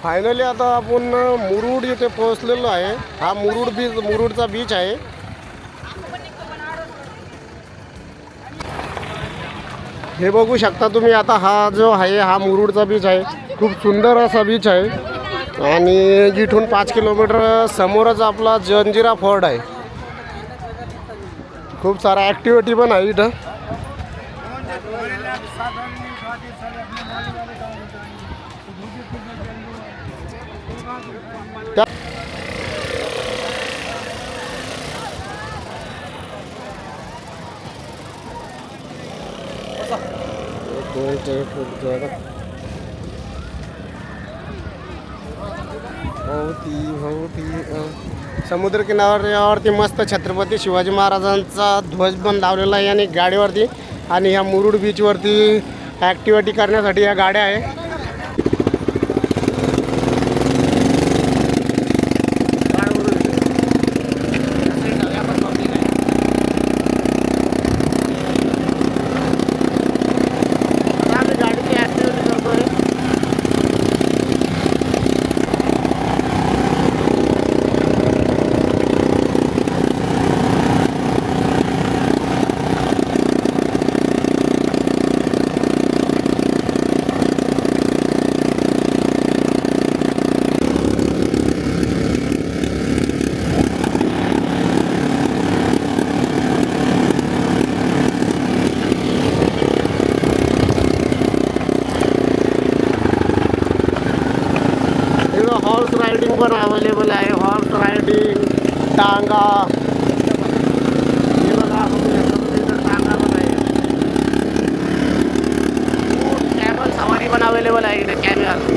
Finally आता आपण मुरुड येथे पोहोचलेलो आहे। हा मुरुडचा बीच आहे। हे बघू शकता तुम्ही आता हा जो आहे हा मुरुडचा बीच आहे। खूप सुंदर असा बीच आहे आणि इथून 5 किलोमीटर समोरच आपला जंजिरा फोर्ट आहे। खूप सारा ॲक्टिव्हिटी पण आहे इथं। समुद्र किनाऱ्यावरती मस्त छत्रपती शिवाजी महाराजांचा ध्वज पण लावलेला आहे आणि गाडीवरती आणि ह्या मुरुड बीचवरती ॲक्टिव्हिटी करण्यासाठी या गाड्या आहे। हॉर्स रायडिंग पण अवेलेबल आहे। हॉर्स रायडिंग, टांगा, हे बघा टांगा पण आहे। कॅमल सवारी पण अवेलेबल आहे इथे कॅमल।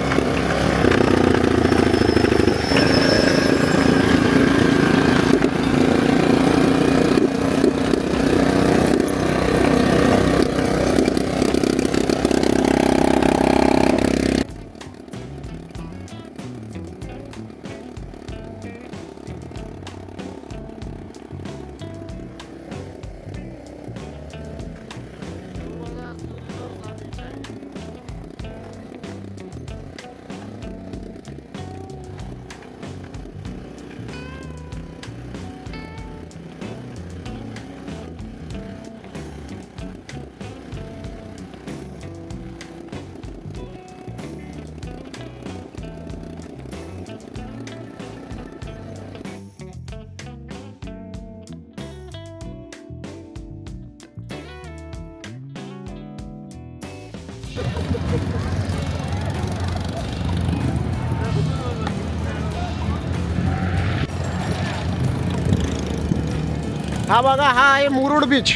हा बघा हा आहे मुरुड बीच।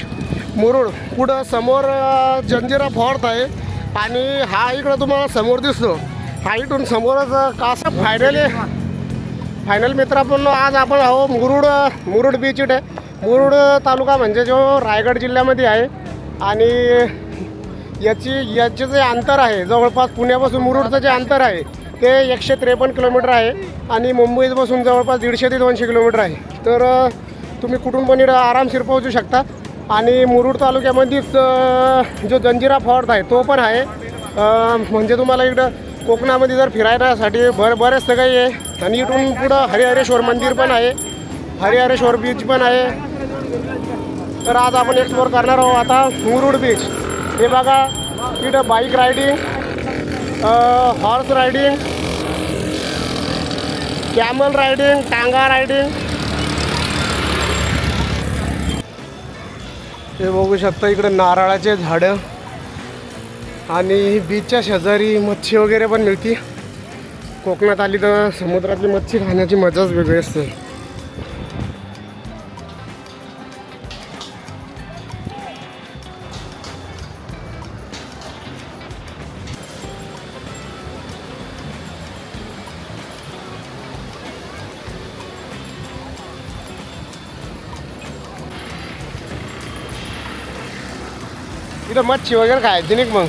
मुरुड पुढं समोर जंजिरा फोर्ट आहे आणि हा इकडं तुम्हाला समोर दिसतो। हा इथून समोरच कासा फायनल मित्र आपण आज आपण आहो मुरुड बीच इथे। मुरुड तालुका म्हणजे जो रायगड जिल्ह्यामध्ये आहे आणि याचे जे अंतर आहे जवळपास पुण्यापासून मुरुडचं जे अंतर आहे ते 153 किलोमीटर आहे आणि मुंबईपासून जवळपास 150 ते 200 किलोमीटर आहे। तर तुम्ही कुठून पण इकडं आरामशीर पोहोचू शकता आणि मुरुड तालुक्यामध्येच जो जंजिरा फोर्ट आहे तो पण आहे। म्हणजे तुम्हाला इकडं कोकणामध्ये जर फिरायसाठी बरेचसं काही आहे आणि इथून पुढं हरिहरेश्वर मंदिर पण आहे, हरिहरेश्वर बीच पण आहे। तर आज आपण एक्सप्लोर करणार आहोत आता मुरुड बीच। हे बघा इथं bike riding, horse riding, camel riding, टांगा रायडिंग। हे बघू शकता इकडे नारळाचे झाडं आणि बीचच्या शेजारी मच्छी वगैरे पण मिळते। कोकणात आली तर समुद्रातली मच्छी खाण्याची मजाच वेगळी असते। इथं मच्छी वगैरे खायची नाही मग?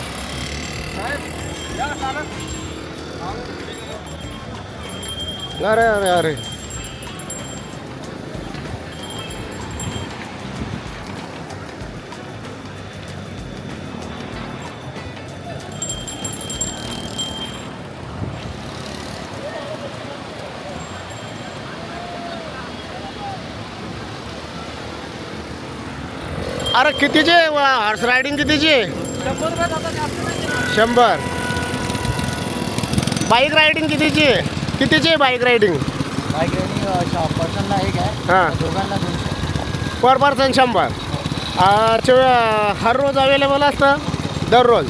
अरे अरे अरे अरे कितीचे हॉर्स रायडिंग कितीची? 100. बाईक रायडिंग कितीची? कितीची बाईक रायडिंग? बाईक रायडिंग पर्सनला एक आहे, हां, दोघांना 200. पर पर्सन 100. हर रोज अवेलेबल असतं? दररोज?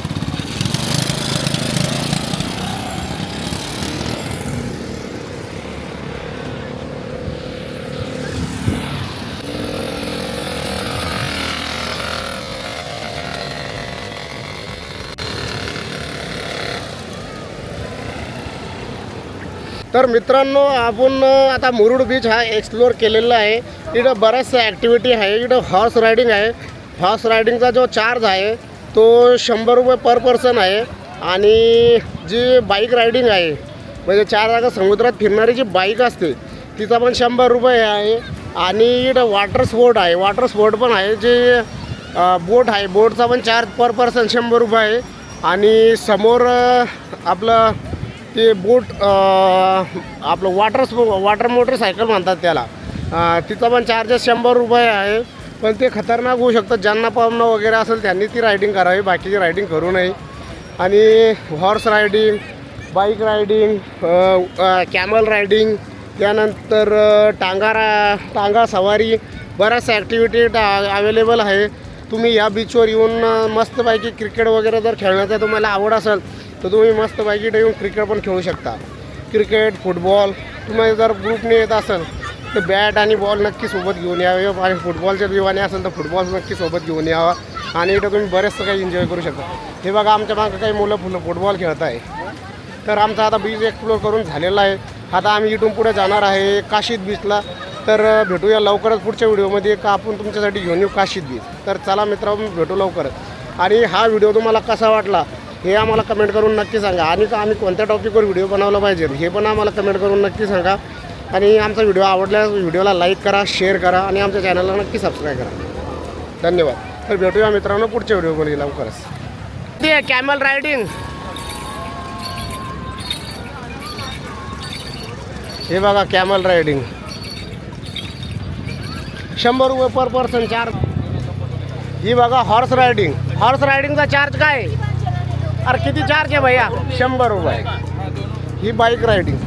तर मित्रांनो, आपण आता मुरुड बीच हा एक्सप्लोअर केलेला आहे. इथं बऱ्याचशा ॲक्टिव्हिटी आहे. इथं हॉर्स रायडिंग आहे. हॉर्स रायडिंगचा जो चार्ज आहे तो 100 रुपये पर पर्सन आहे. आणि जी बाईक रायडिंग आहे म्हणजे 4 जागा समुद्रात फिरणारी जी बाईक असते तिचा पण 100 रुपये आहे. आणि इथं वॉटर स्पोर्ट आहे. वॉटर स्पोर्ट पण आहे. जे बोट आहे, बोटचा पण चार्ज पर पर्सन 100 रुपये आहे. आणि समोर आपलं ते बोट आपलं वॉटर मोटरसायकल म्हणतात त्याला, तिचा पण चार्जेस 100 रुपये आहे. पण ते खतरनाक होऊ शकतं. ज्यांना पावणं वगैरे असेल त्यांनी ती रायडिंग करावी, बाकीची रायडिंग करू नये. आणि horse riding, bike riding, camel riding, त्यानंतर टांगा सवारी, बऱ्याचशा ॲक्टिव्हिटी अवेलेबल आहे. तुम्ही या बीचवर येऊन मस्तपैकी क्रिकेट वगैरे जर खेळण्याचा तुम्हाला आवड असेल तर तुम्ही मस्तपैकी इथे येऊन क्रिकेट पण खेळू शकता. Cricket, football. तुम्ही जर ग्रुपने येत असेल तर बॅट आणि बॉल नक्की सोबत घेऊन यावे. आणि फुटबॉलच्या दिवाने असेल तर फुटबॉल नक्की सोबत घेऊन यावा. आणि इथं तुम्ही बरेचसं काही एन्जॉय करू शकता. हे बघा, आमच्या मागं काही मुलं फुटबॉल खेळत आहे. तर आमचा आता बीच एक्सप्लोअर करून झालेला आहे. आता आम्ही इथून पुढे जाणार आहे काशीद बीचला. तर भेटूया लवकरच पुढच्या व्हिडिओमध्ये का आपण तुमच्यासाठी घेऊन येऊ काशीद बीच. तर चला मित्रांनो, भेटू लवकरच. आणि हा व्हिडिओ तुम्हाला कसा वाटला हे आम्हाला कमेंट करून नक्की सांगा. आणि आम्ही कोणत्या टॉपिकवर व्हिडिओ बनवला पाहिजे हे पण आम्हाला कमेंट करून नक्की सांगा. आणि आमचा व्हिडिओ आवडल्यास व्हिडिओला लाईक करा, शेअर करा आणि आमच्या चॅनलला नक्की सबस्क्राईब करा. धन्यवाद. तर भेटूया मित्रांनो पुढच्या व्हिडिओमध्ये लवकरच. ते कॅमल रायडिंग, हे बघा कॅमल रायडिंग 100 रुपये पर पर्सन चार्ज. ही बघा हॉर्स रायडिंग. हॉर्स रायडिंगचा चार्ज काय? अरे किती चार्ज आहे भैया? 100 रुपये. ही बाईक रायडिंग.